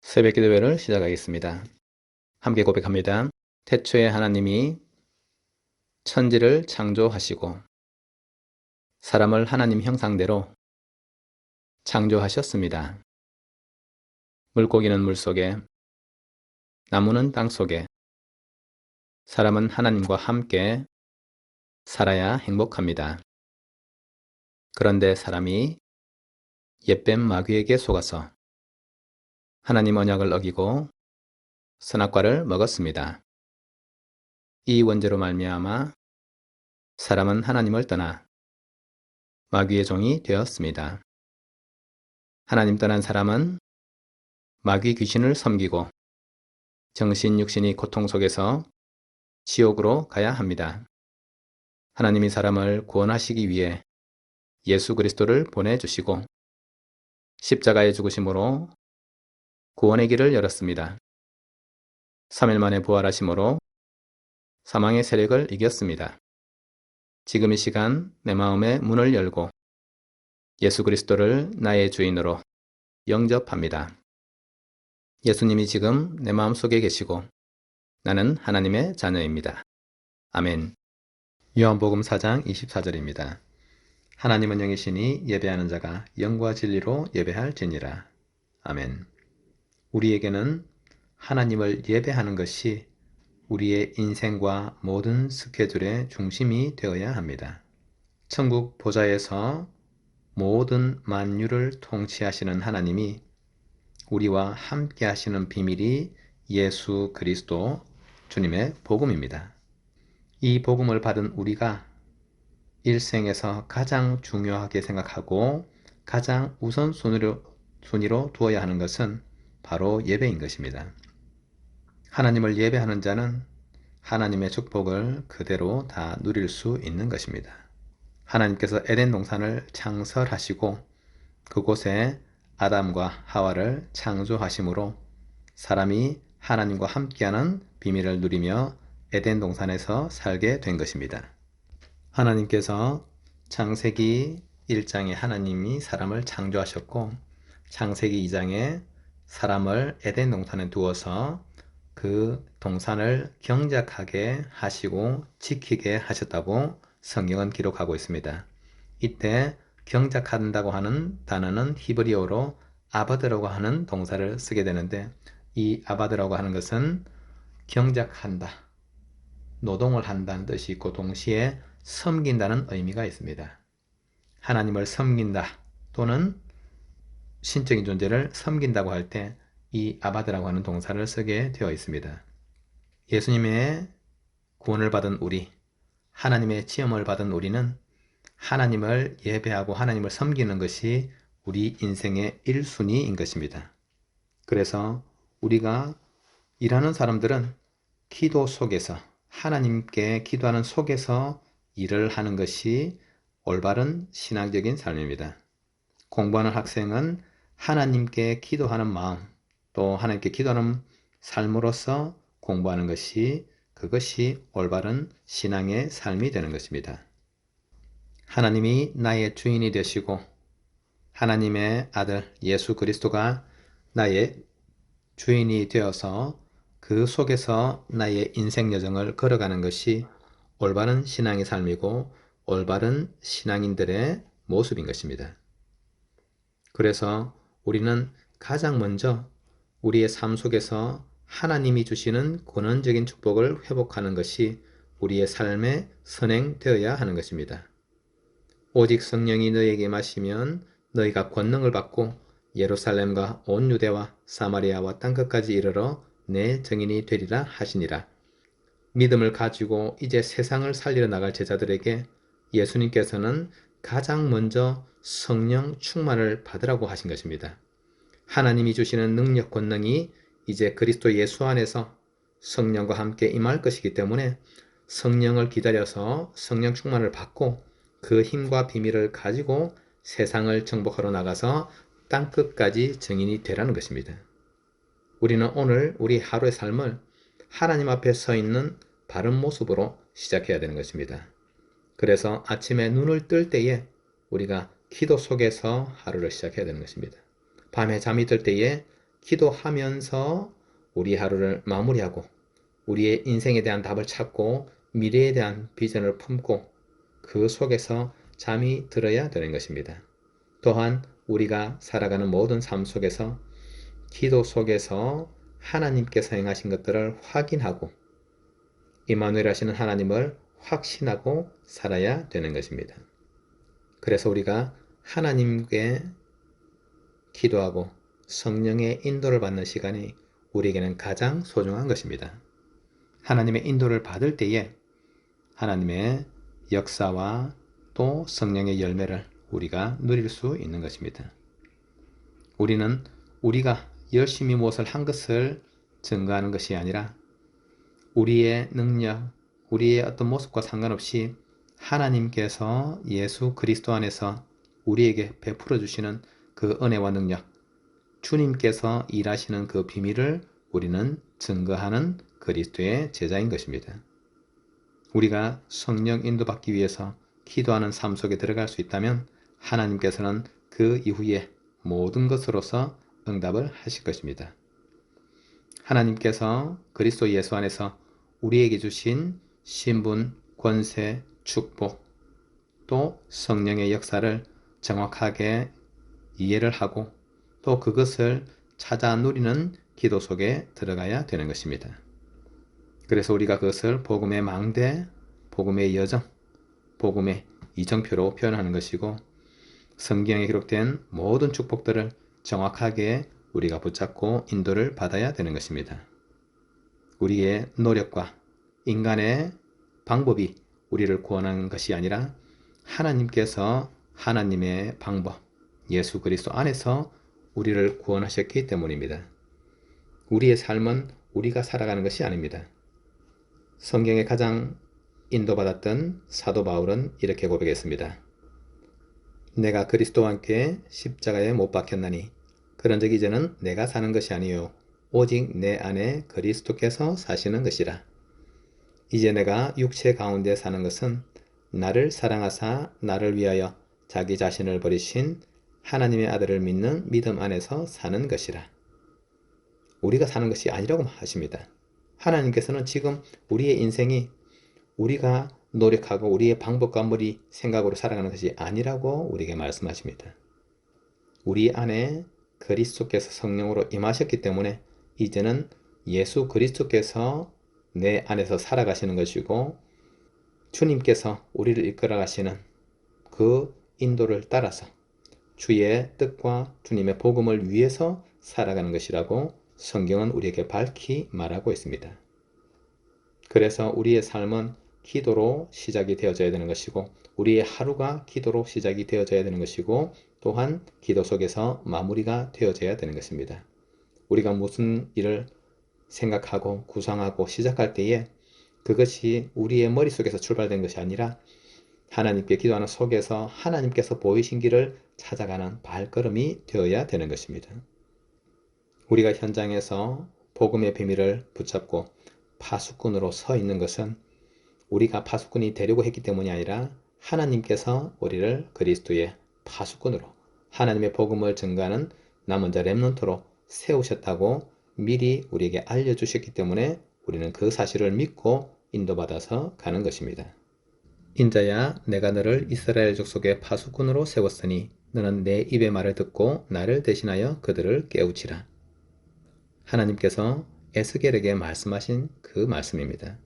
새벽 기도회를 시작하겠습니다. 함께 고백합니다. 태초에 하나님이 천지를 창조하시고 사람을 하나님 형상대로 창조하셨습니다. 물고기는 물속에, 나무는 땅속에, 사람은 하나님과 함께 살아야 행복합니다. 그런데 사람이 옛뱀 마귀에게 속아서 하나님 언약을 어기고 선악과를 먹었습니다. 이 원죄로 말미암아 사람은 하나님을 떠나 마귀의 종이 되었습니다. 하나님 떠난 사람은 마귀 귀신을 섬기고 정신 육신이 고통 속에서 지옥으로 가야 합니다. 하나님이 사람을 구원하시기 위해 예수 그리스도를 보내주시고 십자가의 죽으심으로 구원의 길을 열었습니다. 3일 만에 부활하심으로 사망의 세력을 이겼습니다. 지금 이 시간 내 마음의 문을 열고 예수 그리스도를 나의 주인으로 영접합니다. 예수님이 지금 내 마음속에 계시고 나는 하나님의 자녀입니다. 아멘. 요한복음 4장 24절입니다. 하나님은 영이시니 예배하는 자가 영과 진리로 예배할지니라. 아멘. 우리에게는 하나님을 예배하는 것이 우리의 인생과 모든 스케줄의 중심이 되어야 합니다. 천국 보좌에서 모든 만유를 통치하시는 하나님이 우리와 함께 하시는 비밀이 예수 그리스도 주님의 복음입니다. 이 복음을 받은 우리가 일생에서 가장 중요하게 생각하고 가장 우선순위로 두어야 하는 것은 바로 예배인 것입니다. 하나님을 예배하는 자는 하나님의 축복을 그대로 다 누릴 수 있는 것입니다. 하나님께서 에덴 동산을 창설하시고 그곳에 아담과 하와를 창조하심으로 사람이 하나님과 함께하는 비밀을 누리며 에덴 동산에서 살게 된 것입니다. 하나님께서 창세기 1장에 하나님이 사람을 창조하셨고 창세기 2장에 사람을 에덴 동산에 두어서 그 동산을 경작하게 하시고 지키게 하셨다고 성경은 기록하고 있습니다. 이때 경작한다고 하는 단어는 히브리어로 아바드라고 하는 동사를 쓰게 되는데 이 아바드라고 하는 것은 경작한다, 노동을 한다는 뜻이 있고 동시에 섬긴다는 의미가 있습니다. 하나님을 섬긴다 또는 신적인 존재를 섬긴다고 할 때 이 아바드라고 하는 동사를 쓰게 되어 있습니다. 예수님의 구원을 받은 우리, 하나님의 지음을 받은 우리는 하나님을 예배하고 하나님을 섬기는 것이 우리 인생의 1순위인 것입니다. 그래서 우리가 일하는 사람들은 기도 속에서 하나님께 기도하는 속에서 일을 하는 것이 올바른 신앙적인 삶입니다. 공부하는 학생은 하나님께 기도하는 마음, 또 하나님께 기도하는 삶으로서 공부하는 것이 그것이 올바른 신앙의 삶이 되는 것입니다. 하나님이 나의 주인이 되시고 하나님의 아들 예수 그리스도가 나의 주인이 되어서 그 속에서 나의 인생 여정을 걸어가는 것이 올바른 신앙의 삶이고 올바른 신앙인들의 모습인 것입니다. 그래서 우리는 가장 먼저 우리의 삶 속에서 하나님이 주시는 근원적인 축복을 회복하는 것이 우리의 삶에 선행되어야 하는 것입니다. 오직 성령이 너희에게 마시면 너희가 권능을 받고 예루살렘과 온 유대와 사마리아와 땅끝까지 이르러 내 증인이 되리라 하시니라. 믿음을 가지고 이제 세상을 살리러 나갈 제자들에게 예수님께서는 가장 먼저 성령 충만을 받으라고 하신 것입니다. 하나님이 주시는 능력 권능이 이제 그리스도 예수 안에서 성령과 함께 임할 것이기 때문에 성령을 기다려서 성령 충만을 받고 그 힘과 비밀을 가지고 세상을 정복하러 나가서 땅끝까지 증인이 되라는 것입니다. 우리는 오늘 우리 하루의 삶을 하나님 앞에 서 있는 바른 모습으로 시작해야 되는 것입니다. 그래서 아침에 눈을 뜰 때에 우리가 기도 속에서 하루를 시작해야 되는 것입니다. 밤에 잠이 들 때에 기도하면서 우리 하루를 마무리하고 우리의 인생에 대한 답을 찾고 미래에 대한 비전을 품고 그 속에서 잠이 들어야 되는 것입니다. 또한 우리가 살아가는 모든 삶 속에서 기도 속에서 하나님께서 행하신 것들을 확인하고 임마누엘 하시는 하나님을 확신하고 살아야 되는 것입니다. 그래서 우리가 하나님께 기도하고 성령의 인도를 받는 시간이 우리에게는 가장 소중한 것입니다. 하나님의 인도를 받을 때에 하나님의 역사와 또 성령의 열매를 우리가 누릴 수 있는 것입니다. 우리는 우리가 열심히 무엇을 한 것을 증거하는 것이 아니라 우리의 능력, 우리의 어떤 모습과 상관없이 하나님께서 예수 그리스도 안에서 우리에게 베풀어 주시는 그 은혜와 능력, 주님께서 일하시는 그 비밀을 우리는 증거하는 그리스도의 제자인 것입니다. 우리가 성령 인도받기 위해서 기도하는 삶 속에 들어갈 수 있다면 하나님께서는 그 이후에 모든 것으로서 응답을 하실 것입니다. 하나님께서 그리스도 예수 안에서 우리에게 주신 신분, 권세, 축복, 또 성령의 역사를 정확하게 이해를 하고 또 그것을 찾아 누리는 기도 속에 들어가야 되는 것입니다. 그래서 우리가 그것을 복음의 망대, 복음의 여정, 복음의 이정표로 표현하는 것이고 성경에 기록된 모든 축복들을 정확하게 우리가 붙잡고 인도를 받아야 되는 것입니다. 우리의 노력과 인간의 방법이 우리를 구원하는 것이 아니라 하나님께서 하나님의 방법, 예수 그리스도 안에서 우리를 구원하셨기 때문입니다. 우리의 삶은 우리가 살아가는 것이 아닙니다. 성경에 가장 인도받았던 사도 바울은 이렇게 고백했습니다. 내가 그리스도와 함께 십자가에 못 박혔나니 그런즉 이제는 내가 사는 것이 아니요 오직 내 안에 그리스도께서 사시는 것이라. 이제 내가 육체 가운데 사는 것은 나를 사랑하사 나를 위하여 자기 자신을 버리신 하나님의 아들을 믿는 믿음 안에서 사는 것이라. 우리가 사는 것이 아니라고 하십니다. 하나님께서는 지금 우리의 인생이 우리가 노력하고 우리의 방법과 머리 생각으로 살아가는 것이 아니라고 우리에게 말씀하십니다. 우리 안에 그리스도께서 성령으로 임하셨기 때문에 이제는 예수 그리스도께서 내 안에서 살아가시는 것이고 주님께서 우리를 이끌어 가시는 그 인도를 따라서 주의 뜻과 주님의 복음을 위해서 살아가는 것이라고 성경은 우리에게 밝히 말하고 있습니다. 그래서 우리의 삶은 기도로 시작이 되어져야 되는 것이고 우리의 하루가 기도로 시작이 되어져야 되는 것이고 또한 기도 속에서 마무리가 되어져야 되는 것입니다. 우리가 무슨 일을 생각하고 구상하고 시작할 때에 그것이 우리의 머릿속에서 출발된 것이 아니라 하나님께 기도하는 속에서 하나님께서 보이신 길을 찾아가는 발걸음이 되어야 되는 것입니다. 우리가 현장에서 복음의 비밀을 붙잡고 파수꾼으로 서 있는 것은 우리가 파수꾼이 되려고 했기 때문이 아니라 하나님께서 우리를 그리스도의 파수꾼으로 하나님의 복음을 증거하는 남은 자 렘넌트로 세우셨다고 미리 우리에게 알려주셨기 때문에 우리는 그 사실을 믿고 인도받아서 가는 것입니다. 인자야 내가 너를 이스라엘 족속의 파수꾼으로 세웠으니 너는 내 입의 말을 듣고 나를 대신하여 그들을 깨우치라. 하나님께서 에스겔에게 말씀하신 그 말씀입니다.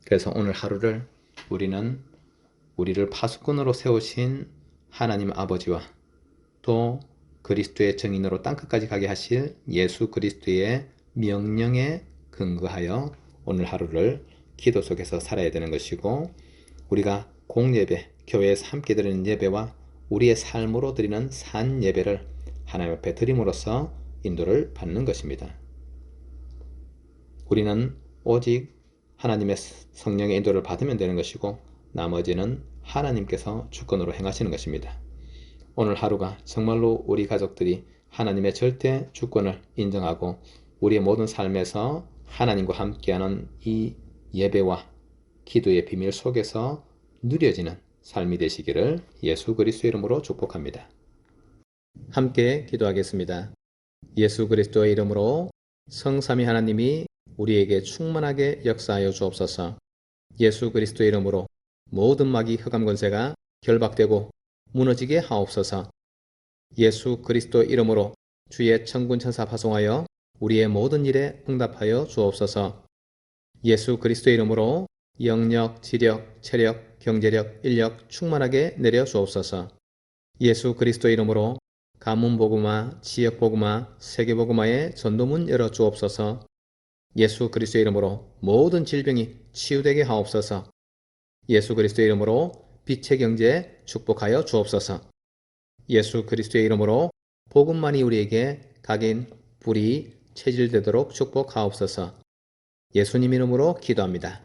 그래서 오늘 하루를 우리는 우리를 파수꾼으로 세우신 하나님 아버지와 또 그리스도의 증인으로 땅끝까지 가게 하실 예수 그리스도의 명령에 근거하여 오늘 하루를 기도 속에서 살아야 되는 것이고 우리가 공예배, 교회에서 함께 드리는 예배와 우리의 삶으로 드리는 산 예배를 하나님 앞에 드림으로써 인도를 받는 것입니다. 우리는 오직 하나님의 성령의 인도를 받으면 되는 것이고 나머지는 하나님께서 주권으로 행하시는 것입니다. 오늘 하루가 정말로 우리 가족들이 하나님의 절대 주권을 인정하고 우리의 모든 삶에서 하나님과 함께하는 이 예배와 기도의 비밀 속에서 누려지는 삶이 되시기를 예수 그리스도의 이름으로 축복합니다. 함께 기도하겠습니다. 예수 그리스도의 이름으로 성삼위 하나님이 우리에게 충만하게 역사하여 주옵소서. 예수 그리스도의 이름으로 모든 마귀 흑암 권세가 결박되고 무너지게 하옵소서. 예수 그리스도 이름으로 주의 천군 천사 파송하여 우리의 모든 일에 응답하여 주옵소서. 예수 그리스도 이름으로 영력, 지력, 체력, 경제력, 인력 충만하게 내려 주옵소서. 예수 그리스도 이름으로 가문복음화, 지역복음화, 세계복음화의 전도문 열어 주옵소서. 예수 그리스도 이름으로 모든 질병이 치유되게 하옵소서. 예수 그리스도 이름으로 빛의 경제 축복하여 주옵소서. 예수 그리스도의 이름으로 복음만이 우리에게 각인, 불이 체질되도록 축복하옵소서. 예수님 이름으로 기도합니다.